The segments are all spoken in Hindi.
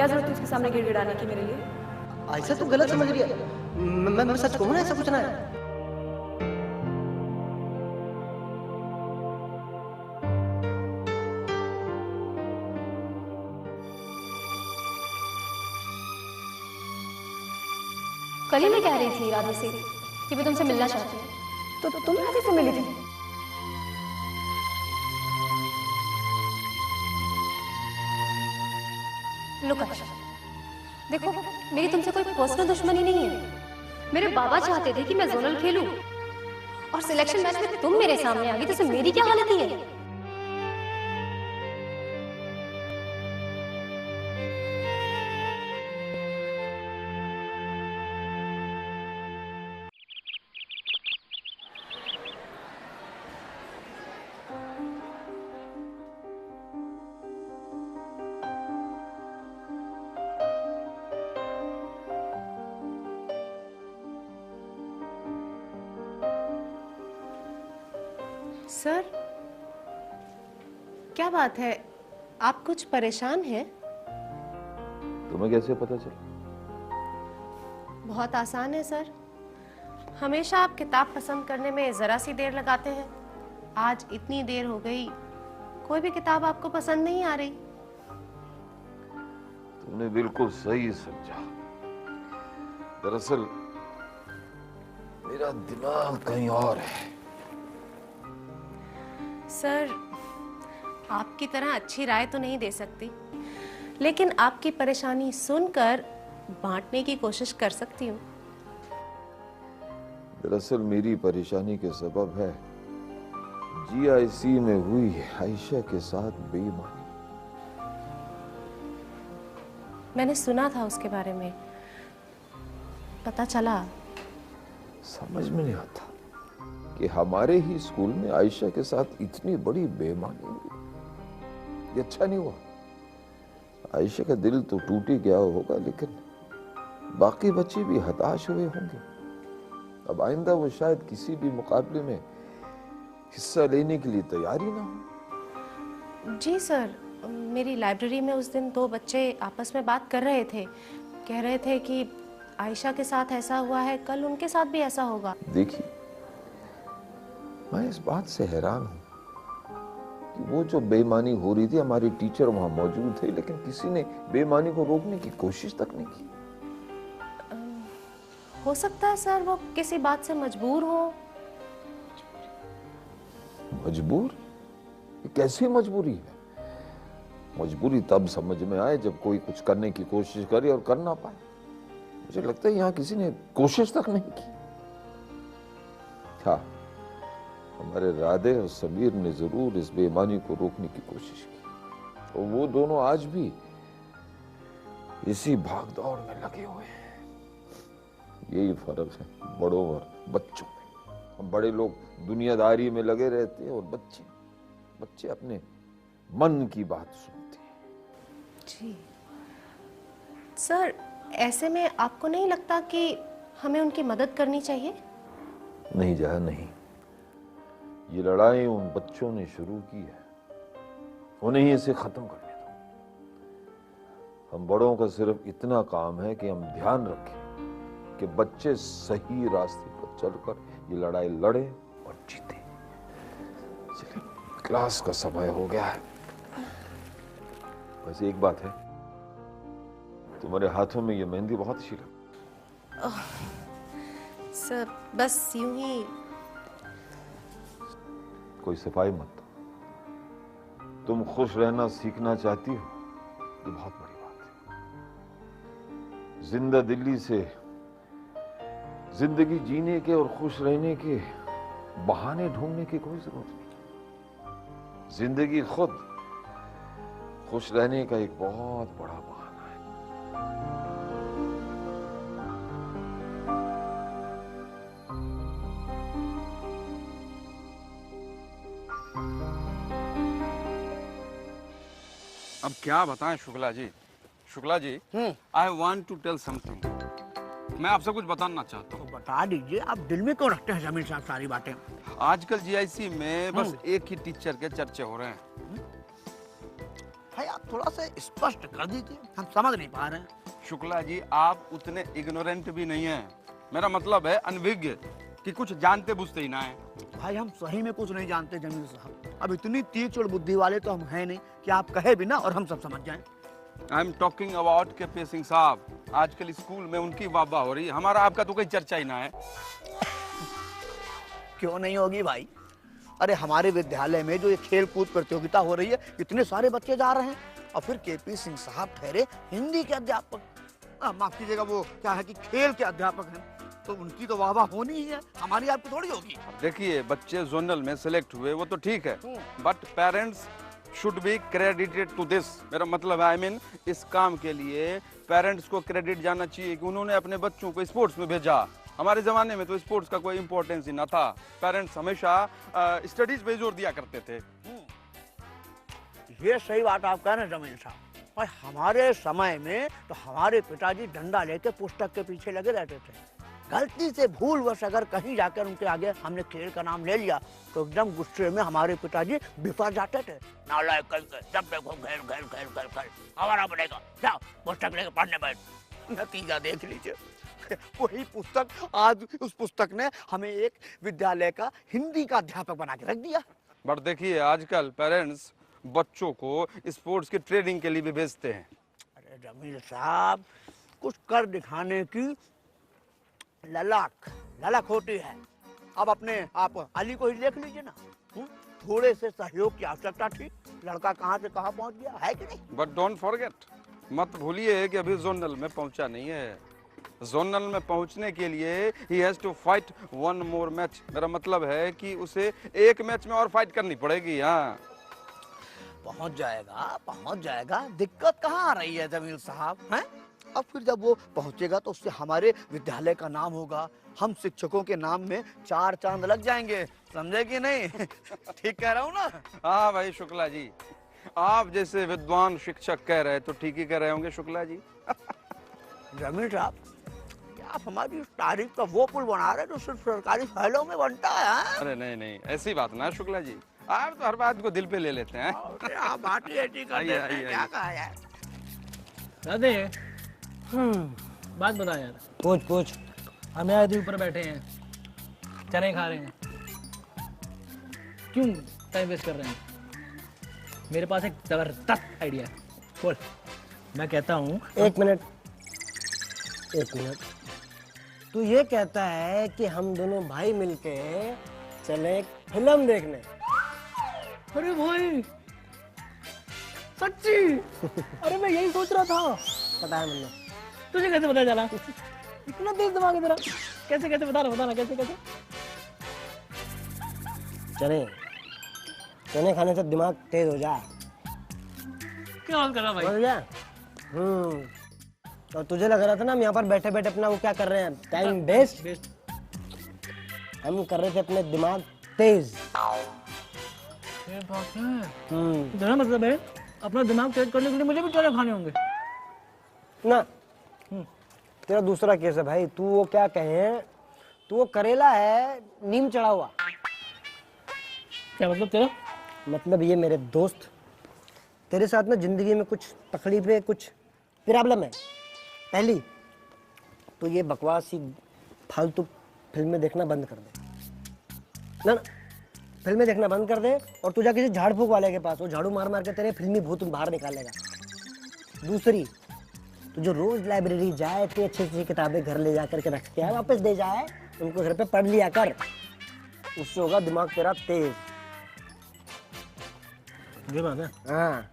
क्या जरूरत है उसके सामने गिड़गिड़ाने की मेरे लिए? आयशा तू गलत समझ रही है। मैं सच कहूँ ना, ऐसा कुछ ना है। कल ही मैं कह रही थी राधे से कि मैं तुमसे मिलना चाहती हूँ, तो तुम राधे से मिली थी? लो आयशा, देखो मेरी तुमसे कोई पर्सनल दुश्मनी नहीं है। मेरे बाबा चाहते थे कि मैं जोनल खेलूं और सिलेक्शन मैच में तुम मेरे सामने आ गई, तो इससे मेरी क्या हालत ही है? सर, क्या बात है? आप कुछ परेशान हैं? तुम्हें कैसे पता चला? बहुत आसान है सर। हमेशा आप किताब पसंद करने में जरा सी देर लगाते हैं। आज इतनी देर हो गई, कोई भी किताब आपको पसंद नहीं आ रही। तुमने बिल्कुल सही समझा। दरअसल मेरा दिमाग कहीं और है। सर, आपकी तरह अच्छी राय तो नहीं दे सकती, लेकिन आपकी परेशानी सुनकर बांटने की कोशिश कर सकती हूँ। दरअसल मेरी परेशानी के सबब है GIC में हुई आयशा के साथ बेईमानी। मैंने सुना था उसके बारे में, पता चला। समझ में नहीं आता कि हमारे ही स्कूल में आयशा के साथ इतनी बड़ी बेईमानी हुई। ये अच्छा नहीं हुआ। आयशा का दिल तो टूट ही गया होगा, लेकिन बाकी बच्चे भी हताश हुए होंगे। अब आइंदा वो शायद किसी भी मुकाबले में हिस्सा लेने के लिए तैयार ही ना हो। जी सर, मेरी लाइब्रेरी में उस दिन 2 बच्चे आपस में बात कर रहे थे। कह रहे थे कि आयशा के साथ ऐसा हुआ है, कल उनके साथ भी ऐसा होगा। देखिए, मैं इस बात से हैरान हूं कि वो जो बेईमानी हो रही थी, हमारी टीचर वहां मौजूद थे, लेकिन किसी ने बेईमानी को रोकने की कोशिश तक नहीं की। हो सकता है सर वो किसी बात से मजबूर हो। मजबूर? ये कैसी मजबूरी है? मजबूरी तब समझ में आए जब कोई कुछ करने की कोशिश करे और कर ना पाए। मुझे लगता है यहाँ किसी ने कोशिश तक नहीं की। हाँ, हमारे राधे और समीर ने जरूर इस बेईमानी को रोकने की कोशिश की, और वो दोनों आज भी इसी भागदौड़ में लगे हुए हैं। यही फर्क है बड़ों और बच्चों में। हम बड़े लोग दुनियादारी में लगे रहते हैं और बच्चे अपने मन की बात सुनते हैं। जी सर, ऐसे में आपको नहीं लगता कि हमें उनकी मदद करनी चाहिए? नहीं जया, नहीं। ये लड़ाई उन बच्चों ने शुरू की है, उन्हें ही इसे खत्म करने दो। हम बड़ों का सिर्फ इतना काम है कि हम ध्यान रखें कि बच्चे सही रास्ते पर चलकर ये लड़ाई लड़े और जीते। चलिए, क्लास का समय हो गया है। वैसे एक बात है, तुम्हारे हाथों में ये मेहंदी बहुत अच्छी लगी। सर, बस यूं ही। कोई सफाई मत दो। तुम खुश रहना सीखना चाहती हो, ये बहुत बड़ी बात है। जिंदा दिल्ली से जिंदगी जीने के और खुश रहने के बहाने ढूंढने की कोई जरूरत नहीं। जिंदगी खुद खुश रहने का एक बहुत बड़ा बहाना है। अब क्या बताएं Shukla ji. Shukla ji, I want to tell something. मैं आपसे कुछ बताना चाहता हूँ। तो बता दीजिए, आप दिल में क्यों रखते हैं जमीन साहब सारी बातें? आजकल GIC में बस एक ही टीचर के चर्चे हो रहे हैं। भाई, आप थोड़ा सा स्पष्ट कर दीजिए, हम समझ नहीं पा रहे हैं। शुक्ला जी, आप उतने इग्नोरेंट भी नहीं हैं। मेरा मतलब है अनभिज्ञ, कि कुछ जानते बुझते ही ना है। भाई हम सही में कुछ नहीं जानते जमील साहब। अब इतनी तीक्ष्ण बुद्धि वाले तो हम हैं नहीं कि आप कहे भी ना और हम सब समझ जाएं। आई एम टॉकिंग अबाउट के सिंह साहब। आजकल स्कूल में उनकी वाह हो रही है, हमारा आपका तो कोई चर्चा ही ना है। क्यों नहीं होगी भाई? अरे हमारे विद्यालय में जो ये खेल कूद प्रतियोगिता हो रही है, इतने सारे बच्चे जा रहे हैं, और फिर केपी सिंह साहब ठहरे हिंदी के अध्यापक, माफ कीजिएगा, वो क्या है कि खेल के अध्यापक हैं, तो उनकी तो वाह होनी ही है, हमारी आपकी थोड़ी होगी। देखिए, बच्चे जोनल में सिलेक्ट हुए वो तो ठीक है, but parents should be credited to this. मेरा मतलब है, आई मीन इस काम के लिए पेरेंट्स को क्रेडिट जाना चाहिए कि उन्होंने अपने बच्चों को स्पोर्ट्स में भेजा। हमारे जमाने में तो स्पोर्ट्स का कोई इंपॉर्टेंस ही ना था। पेरेंट्स हमेशा स्टडीज पे जोर दिया करते थे। ये सही बात आप कह रहे हैं जमील साहब। और हमारे समय में तो हमारे पिताजी डंडा लेके पुस्तक के पीछे लगे रहते थे। गलती से भूलवश अगर कहीं जाकर उनके आगे हमने खेल का नाम ले लिया तो एकदम गुस्से में हमारे पिताजी बिफर जाते थे। नालायक करके जब देखो खेल खेल खेल खेल खेल, हमारा बनेगा, जाओ पुस्तक लेके पढ़ने बैठ। नतीजा देख लीजिए, वही पुस्तक, आज उस पुस्तक ने हमें एक विद्यालय का हिंदी का अध्यापक बना के रख दिया। बट देखिए, आजकल पेरेंट्स बच्चों को स्पोर्ट्स की ट्रेनिंग के लिए भी भेजते हैं। अरे जमील साहब, कुछ कर दिखाने की ललक होती है। अब अपने आप अली को ही देख लीजिए ना, थोड़े से सहयोग की आवश्यकता थी, लड़का कहाँ से कहाँ पहुँच गया है कि नहीं। बट डोंट फॉरगेट, मत भूलिए कि अभी जोनल में पहुंचा नहीं है। जोनल में पहुंचने के लिए ही has to fight one more match. मेरा मतलब है कि उसे एक मैच में और फाइट करनी पड़ेगी। हाँ, पहुंच जाएगा, दिक्कत कहाँ आ रही है जमील साहब, हैं? अब फिर जब वो पहुंचेगा तो उससे हमारे विद्यालय का नाम होगा, हम शिक्षकों के नाम में 4 चांद लग जाएंगे, समझे कि नहीं? ठीक कह रहा हूँ ना? हाँ भाई शुक्ला जी, आप जैसे विद्वान शिक्षक कह रहे तो ठीक ही कह रहे होंगे शुक्ला जी। जमील साहब, आप हमारी उस तारीफ का वो पुल बना रहे जो सिर्फ सरकारी फाइलों में बनता है। अरे नहीं, ऐसी बात ना शुक्ला जी, आप तो हर बात को दिल पे ले लेते हैं। आप बात ही ऐसी कर देते हैं, क्या कहा यार? दादे, बात बता यार। पूछ। हम यहाँ ऊपर बैठे हैं, चने खा रहे हैं, क्यों टाइम वेस्ट कर रहे हैं? मेरे पास एक जबरदस्त आइडिया है, बोल। मैं कहता हूँ एक मिनट, तू ये कहता है कि हम दोनों भाई मिलके चले फिल्म देखने? अरे भाई सच्ची? अरे मैं यही सोच रहा था। पता है मुझे। तुझे कैसे पता चला? इतना तेज दिमाग है तेरा, कैसे बताना कैसे? चने खाने से दिमाग तेज हो जाए। क्या बात कर रहा भाई? समझ गया? और तुझे लग रहा था ना हम यहाँ पर बैठे बैठे अपना वो क्या कर रहे हैं, टाइम वेस्ट। हम कर रहे थे अपने दिमाग तेज। ये बात है। तेरा मतलब है अपना दिमाग तेज करने के लिए मुझे भी चने खाने होंगे ना? तेरा दूसरा केस है भाई, तू वो क्या कहे, तू वो करेला है नीम चढ़ा हुआ। क्या मतलब तेरा? मतलब ये मेरे दोस्त, तेरे साथ ना जिंदगी में कुछ तकलीफें, कुछ प्रॉब्लम है। पहली तो ये बकवास ही फालतू फिल्में देखना बंद कर दे ना, फिल्में देखना बंद कर दे और तू जा किसी झाड़ फूक वाले के पास, वो झाड़ू मार मार के तेरे फिल्मी भूत बाहर निकालेगा। दूसरी, तो जो रोज लाइब्रेरी जाए, इतनी अच्छी अच्छी किताबें घर ले जा करके रख के आए, वापस दे जाए, उनको घर पे पढ़ लिया कर, उससे होगा दिमाग तेरा तेज। ये बात है। हाँ,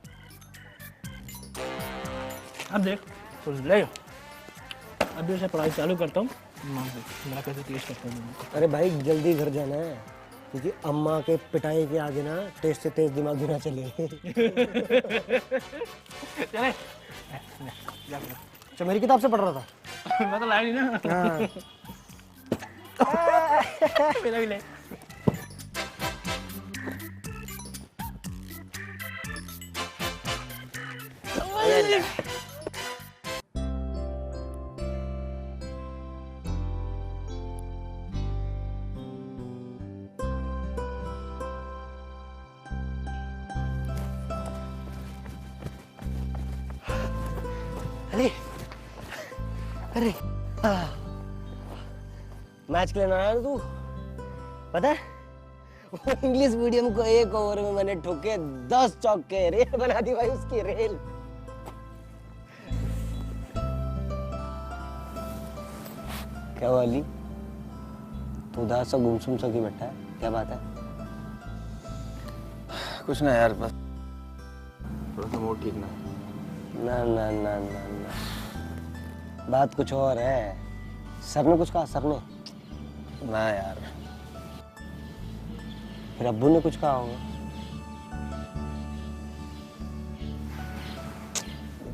अब देख तो ले, अभी से पढ़ाई चालू करता हूँ, मेरा कैसे तेज करता हूँ। अरे भाई जल्दी घर जाना है, क्योंकि अम्मा के पिटाई के आगे ना तेज से तेज दिमाग भी ना चले। चले अच्छा, मेरी किताब से पढ़ रहा था। मैं तो लाया नहीं ना। मेरा भी ले। अरे अरे मैच खेलने आया ना तू, पता है वो इंग्लिश मीडियम को 1 ओवर में मैंने ठोके 10 चौके, रेल बना दी भाई उसकी, रेल। क्या हुआ अली, तू उदास सा गुमसुम सा क्यों बैठा है, क्या बात है? कुछ ना यार, बस थोड़ा सा मूड ठीक ना। ना ना ना ना ना, बात कुछ और है। सर ने कुछ कहा? सर ने ना यार, फिर अब्बू ने कुछ कहा होगा।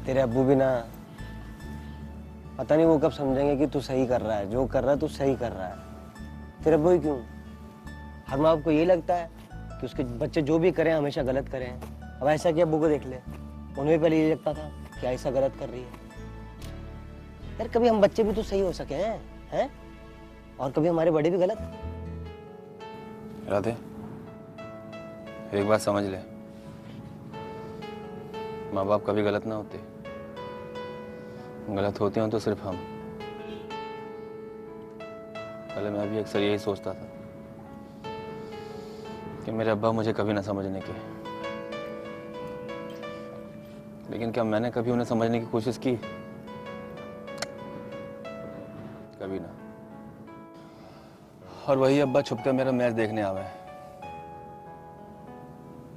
तेरे अब्बू भी ना, पता नहीं वो कब समझेंगे कि तू सही कर रहा है, जो कर रहा है तू सही कर रहा है। तेरे अब्बू ही क्यों, हर माँ बाप को यही लगता है कि उसके बच्चे जो भी करें हमेशा गलत करें। अब ऐसा कि अब्बू को देख ले, उन्हें पहले ये लगता था कि ऐसा गलत कर रही है। यार कभी हम बच्चे भी तो सही हो सके हैं? और कभी हमारे बड़े भी गलत। राधे, एक बात समझ ले, माँ बाप कभी गलत ना होते, गलत होते हो तो सिर्फ हम। पहले मैं भी अक्सर यही सोचता था कि मेरे अब्बा मुझे कभी ना समझने के, लेकिन क्या मैंने कभी उन्हें समझने की कोशिश की? कभी ना। और वही अब्बा छुपकर मेरा मैच देखने आवे।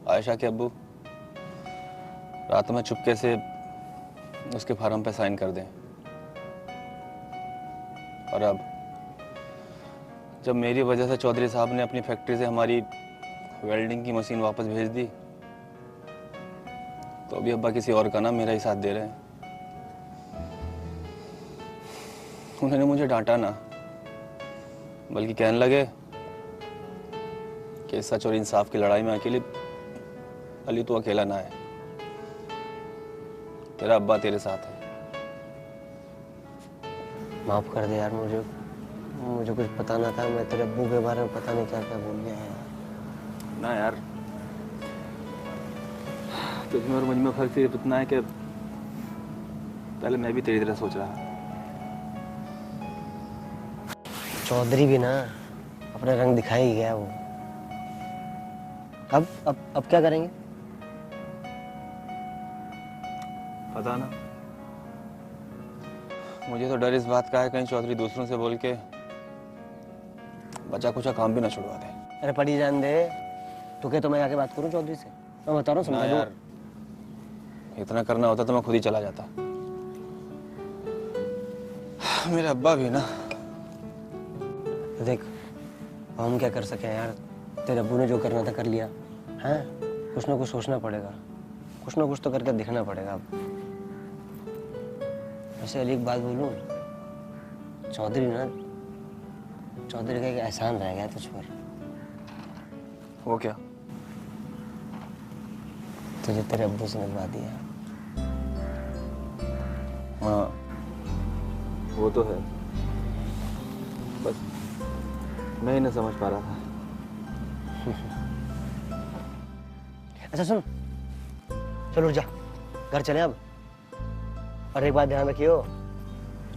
आयशा के अब्बू रात में चुपके से उसके फार्म पे साइन कर दें, और अब जब मेरी वजह से चौधरी साहब ने अपनी फैक्ट्री से हमारी वेल्डिंग की मशीन वापस भेज दी, तो अभी अब्बा किसी और का ना मेरा ही साथ दे रहे हैं। उन्होंने मुझे डांटा ना, बल्कि कहने लगे कि सच और इंसाफ की लड़ाई में अली तो अकेला ना है, तेरा अब्बा तेरे साथ है। माफ कर दे यार, मुझे कुछ पता ना था। मैं तेरे अब्बू के बारे में पता नहीं क्या क्या बोल गया है यार। ना यार, तुझमें और मुझ में फर्क सिर्फ इतना है कि पहले मैं भी तेरी तरह सोच रहा। चौधरी भी ना अपना रंग दिखा ही गया वो। अब क्या करेंगे? पता ना, मुझे तो डर इस बात का है कहीं चौधरी दूसरों से बोल के बचा कुचा काम भी ना छुड़वा दे। अरे पड़ी जान दे, तो क्या तो मैं आके बात करूं चौधरी से? मैं बता रहा हूँ, समझा यार, इतना करना होता तो मैं खुद ही चला जाता। मेरे अब्बा भी ना। देख हम क्या कर सके यार, तेरे अब्बू ने जो करना था कर लिया है। कुछ ना कुछ सोचना पड़ेगा, कुछ ना कुछ तो करके दिखना पड़ेगा। अब वैसे अली एक बात बोलूं, चौधरी का एक एहसान रह गया तुझ पर। वो क्या? तुझे तेरे अब्बू से मिलवा दिया। हाँ वो तो है, बस मैं ही नहीं समझ पा रहा था। अच्छा सुन, चलो उठ जा, घर चले अब। और एक बात ध्यान रखियो,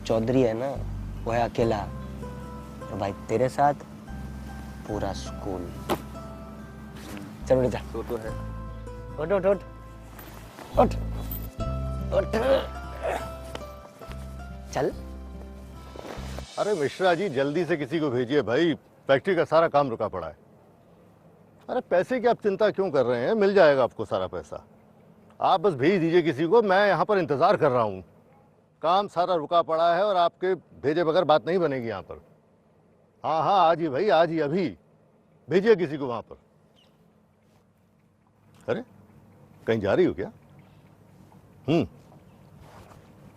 चौधरी है ना वो है अकेला, और भाई तेरे साथ पूरा स्कूल। चलो उठ जा। तो है। उठ उठ उठ उठ उठ, चल। अरे मिश्रा जी जल्दी से किसी को भेजिए भाई, फैक्ट्री का सारा काम रुका पड़ा है। अरे पैसे की आप चिंता क्यों कर रहे हैं, मिल जाएगा आपको सारा पैसा। आप बस भेज दीजिए किसी को, मैं यहाँ पर इंतजार कर रहा हूँ। काम सारा रुका पड़ा है और आपके भेजे बगैर बात नहीं बनेगी यहाँ पर। हाँ हाँ आज ही भाई, आज ही अभी भेजिए किसी को वहाँ पर। अरे कहीं जा रही हो क्या?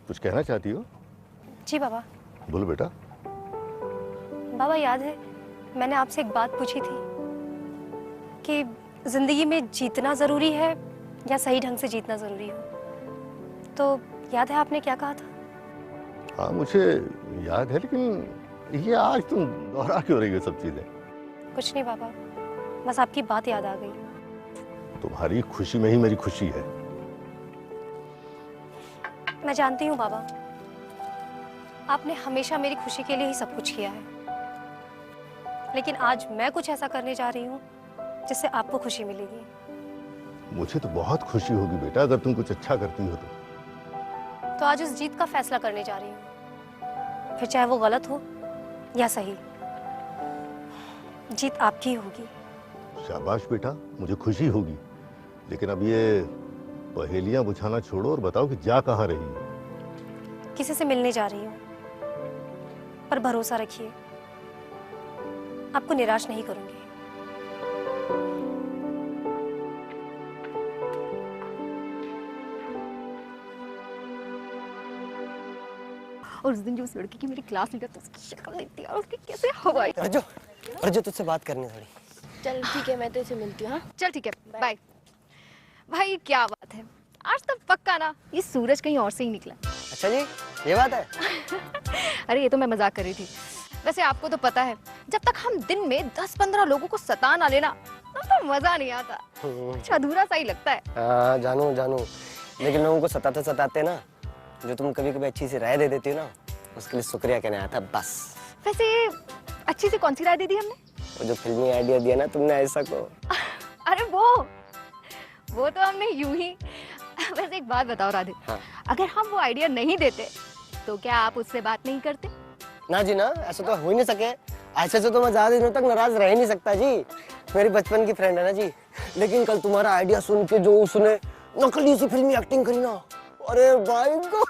कुछ कहना चाहती हो? जी बाबा। बोलो बेटा। बाबा याद है मैंने आपसे एक बात पूछी थी कि जिंदगी में जीतना जरूरी है या सही ढंग से जीतना जरूरी हो, तो याद है आपने क्या कहा था? हाँ मुझे याद है, लेकिन ये आज तुम दोहरा क्यों रही हो सब चीजें? कुछ नहीं बाबा, बस आपकी बात याद आ गई। तुम्हारी खुशी में ही मेरी खुशी है। मैं जानती हूँ बाबा, आपने हमेशा मेरी खुशी के लिए ही सब कुछ किया है, लेकिन आज मैं कुछ ऐसा करने जा रही हूँ जिससे आपको खुशी मिलेगी। मुझे तो बहुत खुशी होगी बेटा अगर तुम कुछ अच्छा करती हो तो आज उस जीत का फैसला करने जा रही हूँ, फिर चाहे वो गलत हो या सही, जीत आपकी ही होगी। शाबाश बेटा, मुझे खुशी होगी, लेकिन अब ये पहेलियां बुझाना छोड़ो और बताओ कि जा कहाँ रही हो? किसी से मिलने जा रही हूँ, पर भरोसा रखिए आपको निराश नहीं करूंगी। और उस दिन जो उस लड़की की मेरी क्लास लीडर तो उसकी शक्ल नहीं थी और उसकी कैसे हवाई। अर्जो तुझसे बात करनी थोड़ी। चल ठीक है, मैं तेरे से मिलती हूँ। हाँ चल ठीक है, बाय। भाई क्या बात है, आज तो पक्का ना ये सूरज कहीं और से ही निकला। अच्छा जी, ये बात है। अरे ये तो मैं मजाक कर रही थी। वैसे आपको तो पता है, जब तक हम दिन में 10-15 लोगों को सता ना लेना तब तो मजा नहीं आता, कुछ अधूरा सा ही लगता है। हाँ जानू जानू, लेकिन लोगों को सताते सताते ना जो तुम कभी कभी अच्छी सी राय दे देती हो ना, उसके लिए शुक्रिया कहने आया था बस। वैसे अच्छी सी कौन सी राय दे दी हमने? वो जो फिल्मी आइडिया दिया ना तुमने ऐसा को। अरे वो तो हमने यूं ही। वैसे एक बात बताओ राधे, हाँ। अगर हम वो आइडिया नहीं देते तो क्या आप उससे बात नहीं करते? ना जी ना, ऐसा तो हो ही नहीं सके। ऐसे से तो मैं ज्यादा दिनों तक नाराज रह ही नहीं सकता जी, मेरी बचपन की फ्रेंड है ना जी। लेकिन कल तुम्हारा आइडिया सुन के जो उसने नकली सी फिल्मी एक्टिंग करी ना, अरे भाई को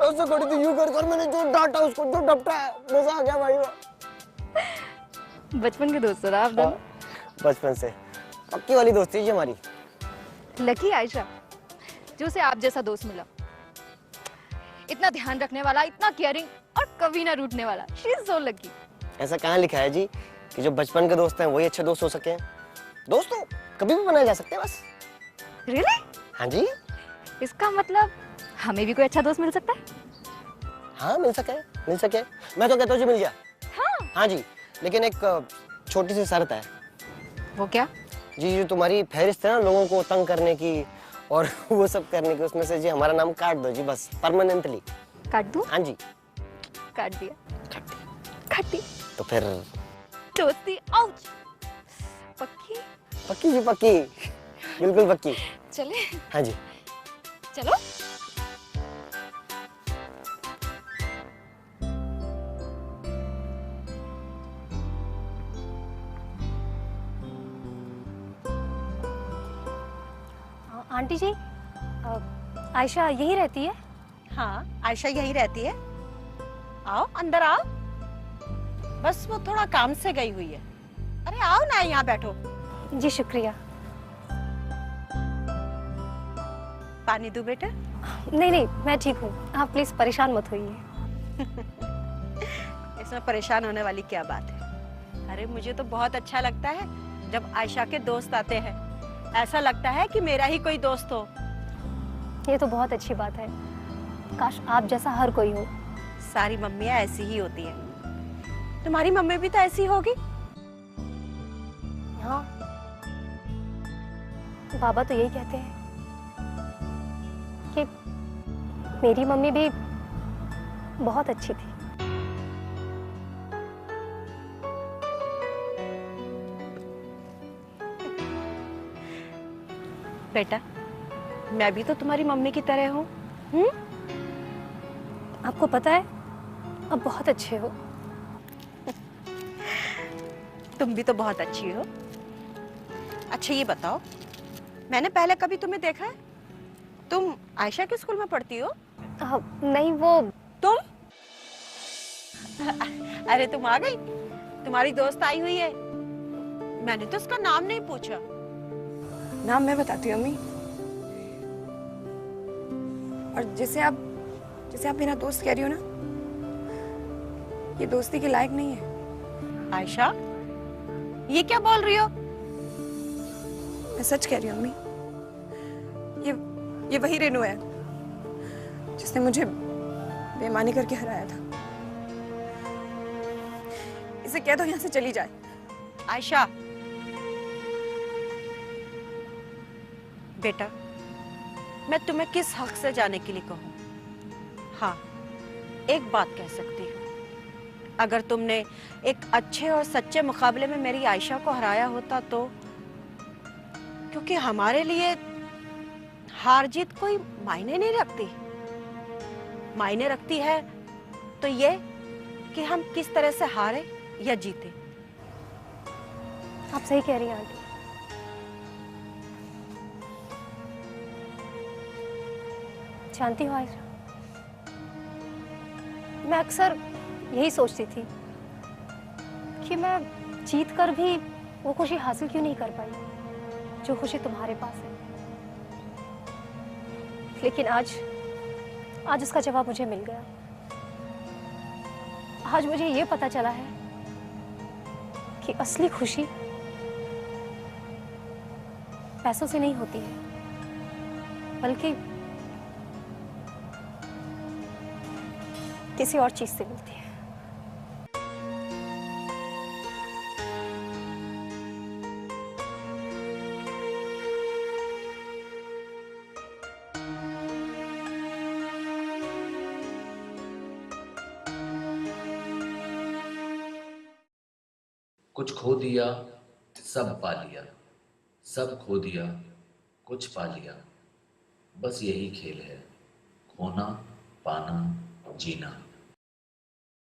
ऐसा करी थी, यूं कर मैंने जो डांटा उसको, जो डपटा, मजा आ गया भाई। बचपन के दोस्त हो ना आप दोनों? बचपन से पक्की वाली दोस्ती जी हमारी। लकी आयशा जो उसे आप जैसा दोस्त मिला, इतना ध्यान रखने वाला, इतना केयरिंग और कभी ना रूठने वाला। She is so lucky. ऐसा कहाँ लिखा है जी कि जो बचपन के दोस्त हैं वही अच्छे दोस्त हो सके? दोस्त तो कभी भी बनाए जा सकते हैं बस। रियली? हाँ जी। इसका मतलब हमें भी कोई अच्छा दोस्त मिल सकता है? हाँ मिल सके, मिल सके। मैं तो कहता हूँ जी मिल गया। हाँ जी, लेकिन एक छोटी सी शर्त है। वो क्या? जी जो तुम्हारी फहरिस्त है ना लोगों को तंग करने की और वो सब करने की, उसमें से जी हमारा नाम काट दो जी बस, परमानेंटली। काट दूं? हाँ जी। काट दिया। काट दी। तो फिर दोस्ती आउच। पक्की? पक्की जी पक्की, बिल्कुल पक्की। चले? हाँ जी चलो। आंटी जी, आयशा यही रहती है? हाँ, आयशा यही रहती है। आओ अंदर आओ, बस वो थोड़ा काम से गई हुई है। अरे आओ ना, यहाँ बैठो। जी शुक्रिया। पानी दूं बेटा? नहीं नहीं, मैं ठीक हूँ, आप प्लीज परेशान मत होइए। इसमें परेशान होने वाली क्या बात है? अरे मुझे तो बहुत अच्छा लगता है जब आयशा के दोस्त आते हैं, ऐसा लगता है कि मेरा ही कोई दोस्त हो। ये तो बहुत अच्छी बात है, काश आप जैसा हर कोई हो। सारी मम्मियाँ ऐसी ही होती हैं। तुम्हारी मम्मी भी तो ऐसी होगी। हाँ, बाबा तो यही कहते हैं कि मेरी मम्मी भी बहुत अच्छी थी। बेटा, मैं भी तो तुम्हारी मम्मी की तरह हूँ। आपको पता है, आप बहुत अच्छे हो। तुम भी तो बहुत अच्छी हो। अच्छा ये बताओ, मैंने पहले कभी तुम्हें देखा है? तुम आयशा के स्कूल में पढ़ती हो? नहीं, वो तुम? अरे तुम आ गई, तुम्हारी दोस्त आई हुई है। मैंने तो उसका नाम नहीं पूछा। नाम मैं बताती हूँ अम्मी। और जैसे आप मेरा दोस्त कह रही हो ना, ये दोस्ती के लायक नहीं है। आयशा, ये क्या बोल रही हो? मैं सच कह रही हूँ अम्मी। ये वही रेनू है जिसने मुझे बेईमानी करके हराया था। इसे कह दो यहाँ से चली जाए। आयशा, बेटा मैं तुम्हें किस हक से जाने के लिए कहूँ। हाँ, एक बात कह सकती हूँ, अगर तुमने एक अच्छे और सच्चे मुकाबले में मेरी आयशा को हराया होता तो, क्योंकि हमारे लिए हार जीत कोई मायने नहीं रखती। मायने रखती है तो ये कि हम किस तरह से हारे या जीते। आप सही कह रही हैं आंटी। जानती हो आयशा, मैं अक्सर यही सोचती थी कि मैं जीत कर भी वो खुशी हासिल क्यों नहीं कर पाई जो खुशी तुम्हारे पास है। लेकिन आज उसका जवाब मुझे मिल गया। आज मुझे ये पता चला है कि असली खुशी पैसों से नहीं होती है, बल्कि किसी और चीज से मिलती है। कुछ खो दिया सब पा लिया, सब खो दिया कुछ पा लिया, बस यही खेल है, खोना पाना जीना।